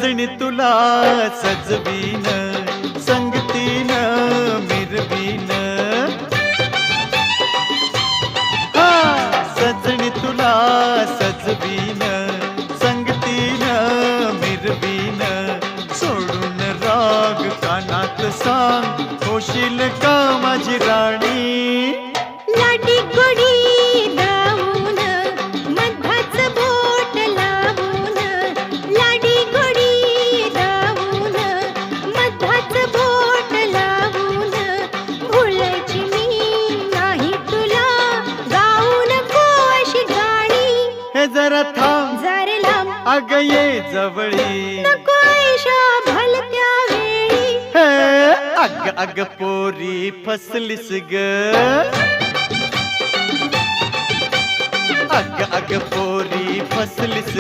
सजणी तुला सजवीन, संगतीन मिरवीन. हा सजणी तुला सजवीन, संगतीन मिरवीन. सोडून राग कानात सांग, होशील का माझी राणी. लाडी गोडी दावून मधाच बोट लावून, लाडी गोडी दावून मधाच बोट लावून. भुलायची मी नाही तुला, गाऊ नको अशी गाणी. हे जरा थांब जरे लांब अग ये जवळी. नको ऐशा भलत्या वेळी. हे अग अग पोरी फसलीस ग. अग अग पोरी फसलीस